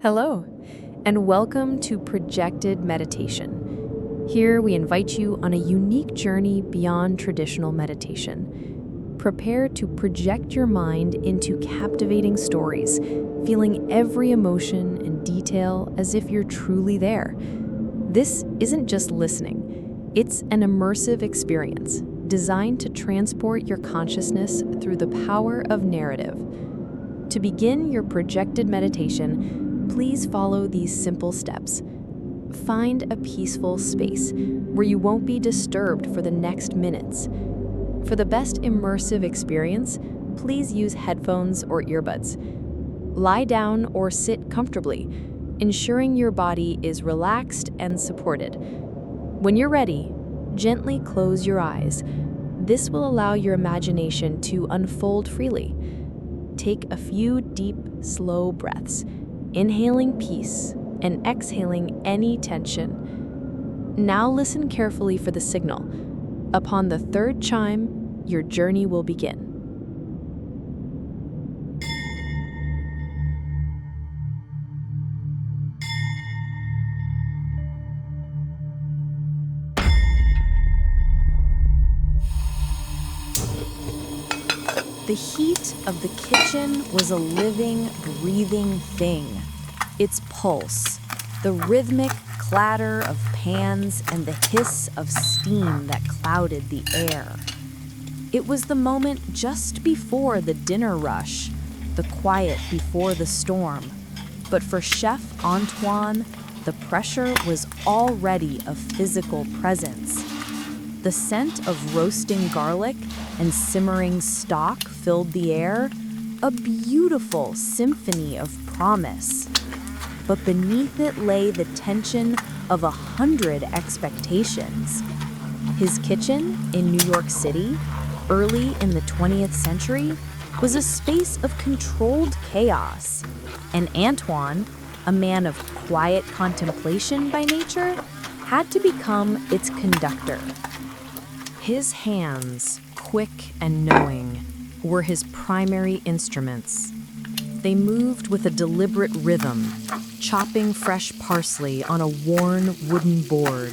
Hello, and welcome to Projected Meditation. Here we invite you on a unique journey beyond traditional meditation. Prepare to project your mind into captivating stories, feeling every emotion and detail as if you're truly there. This isn't just listening, it's an immersive experience designed to transport your consciousness through the power of narrative. To begin your projected meditation, please follow these simple steps. Find a peaceful space where you won't be disturbed for the next minutes. For the best immersive experience, please use headphones or earbuds. Lie down or sit comfortably, ensuring your body is relaxed and supported. When you're ready, gently close your eyes. This will allow your imagination to unfold freely. Take a few deep, slow breaths, inhaling peace and exhaling any tension. Now listen carefully for the signal. Upon the third chime, your journey will begin. The heat of the kitchen was a living, breathing thing. Its pulse, the rhythmic clatter of pans and the hiss of steam that clouded the air. It was the moment just before the dinner rush, the quiet before the storm. But for Chef Antoine, the pressure was already a physical presence. The scent of roasting garlic and simmering stock filled the air, a beautiful symphony of promise. But beneath it lay the tension of 100 expectations. His kitchen in New York City, early in the 20th century, was a space of controlled chaos. And Antoine, a man of quiet contemplation by nature, had to become its conductor. His hands, quick and knowing, were his primary instruments. They moved with a deliberate rhythm, chopping fresh parsley on a worn wooden board,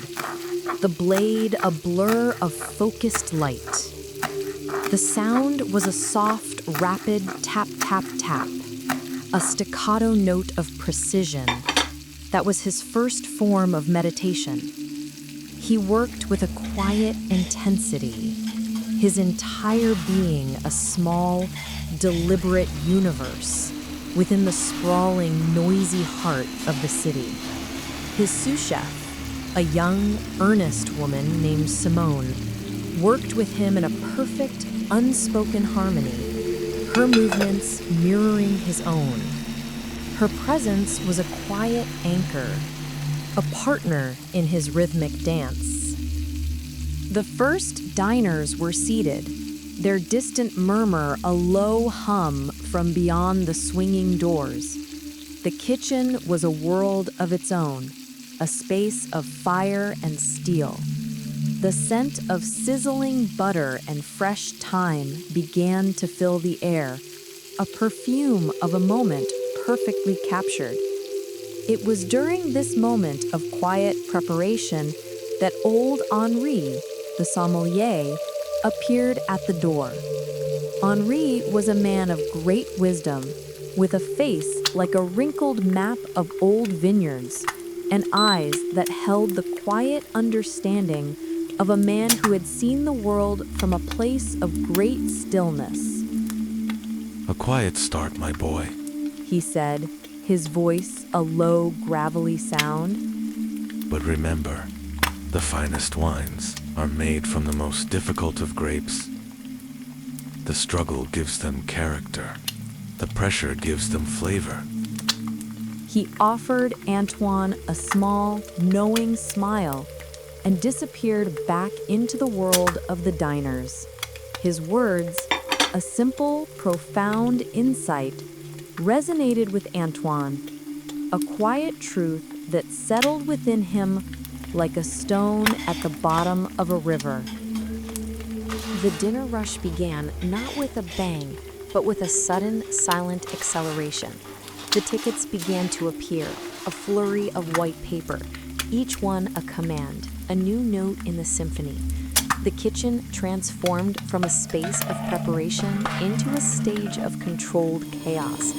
the blade a blur of focused light. The sound was a soft, rapid tap, tap, tap, a staccato note of precision. That was his first form of meditation. He worked with a quiet intensity, his entire being a small, deliberate universe within the sprawling, noisy heart of the city. His sous chef, a young, earnest woman named Simone, worked with him in a perfect, unspoken harmony, her movements mirroring his own. Her presence was a quiet anchor, a partner in his rhythmic dance. The first diners were seated, their distant murmur a low hum from beyond the swinging doors. The kitchen was a world of its own, a space of fire and steel. The scent of sizzling butter and fresh thyme began to fill the air, a perfume of a moment perfectly captured. It was during this moment of quiet preparation that old Henri, the sommelier, appeared at the door. Henri was a man of great wisdom, with a face like a wrinkled map of old vineyards, and eyes that held the quiet understanding of a man who had seen the world from a place of great stillness. A quiet start, my boy, he said, his voice a low, gravelly sound. But remember, the finest wines are made from the most difficult of grapes. The struggle gives them character. The pressure gives them flavor. He offered Antoine a small, knowing smile and disappeared back into the world of the diners. His words, a simple, profound insight, resonated with Antoine, a quiet truth that settled within him like a stone at the bottom of a river. The dinner rush began not with a bang, but with a sudden, silent acceleration. The tickets began to appear, a flurry of white paper, each one a command, a new note in the symphony. The kitchen transformed from a space of preparation into a stage of controlled chaos.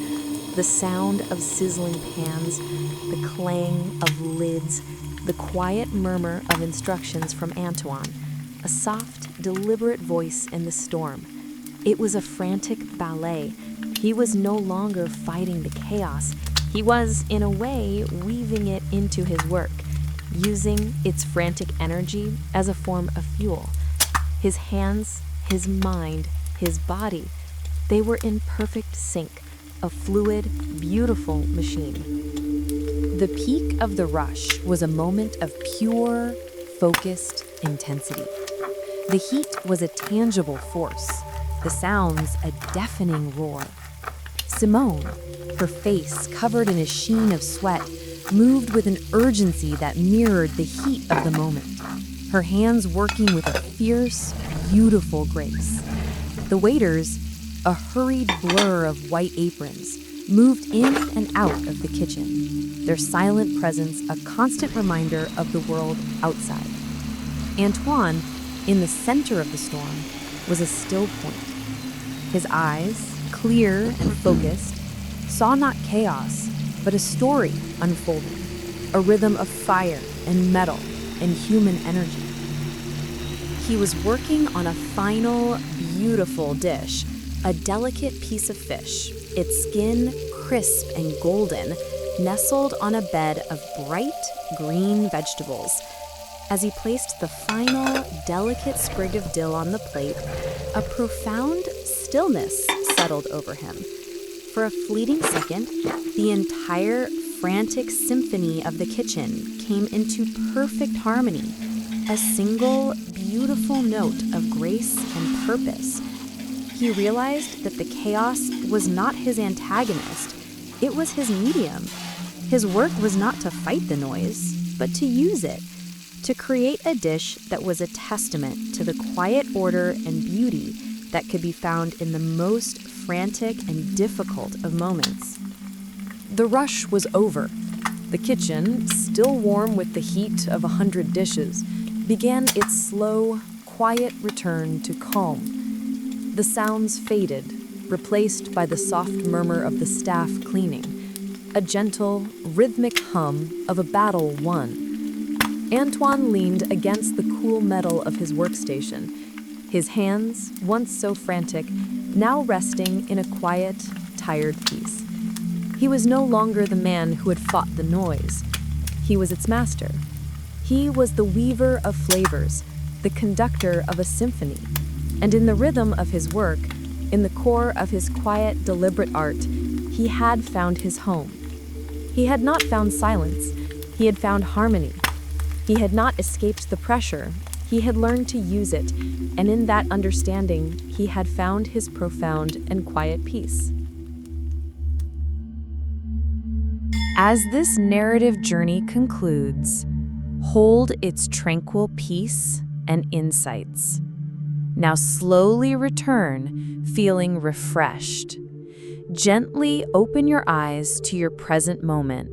The sound of sizzling pans, the clang of lids, the quiet murmur of instructions from Antoine, a soft, deliberate voice in the storm. It was a frantic ballet. He was no longer fighting the chaos. He was, in a way, weaving it into his work, using its frantic energy as a form of fuel. His hands, his mind, his body, they were in perfect sync, a fluid, beautiful machine. The peak of the rush was a moment of pure, focused intensity. The heat was a tangible force, the sounds a deafening roar. Simone, her face covered in a sheen of sweat, moved with an urgency that mirrored the heat of the moment, her hands working with a fierce, beautiful grace. The waiters, a hurried blur of white aprons, moved in and out of the kitchen, their silent presence a constant reminder of the world outside. Antoine, in the center of the storm, was a still point. His eyes, clear and focused, saw not chaos, but a story unfolding, a rhythm of fire and metal and human energy. He was working on a final, beautiful dish, a delicate piece of fish, its skin crisp and golden, nestled on a bed of bright green vegetables. As he placed the final, delicate sprig of dill on the plate, a profound stillness settled over him. For a fleeting second, the entire frantic symphony of the kitchen came into perfect harmony, a single, beautiful note of grace and purpose. He realized that the chaos was not his antagonist, it was his medium. His work was not to fight the noise, but to use it, to create a dish that was a testament to the quiet order and beauty that could be found in the most frantic and difficult of moments. The rush was over. The kitchen, still warm with the heat of 100 dishes, began its slow, quiet return to calm. The sounds faded, replaced by the soft murmur of the staff cleaning, a gentle, rhythmic hum of a battle won. Antoine leaned against the cool metal of his workstation, his hands, once so frantic, now resting in a quiet, tired peace. He was no longer the man who had fought the noise. He was its master. He was the weaver of flavors, the conductor of a symphony. And in the rhythm of his work, in the core of his quiet, deliberate art, he had found his home. He had not found silence. He had found harmony. He had not escaped the pressure. He had learned to use it, and in that understanding, he had found his profound and quiet peace. As this narrative journey concludes, hold its tranquil peace and insights. Now slowly return, feeling refreshed. Gently open your eyes to your present moment,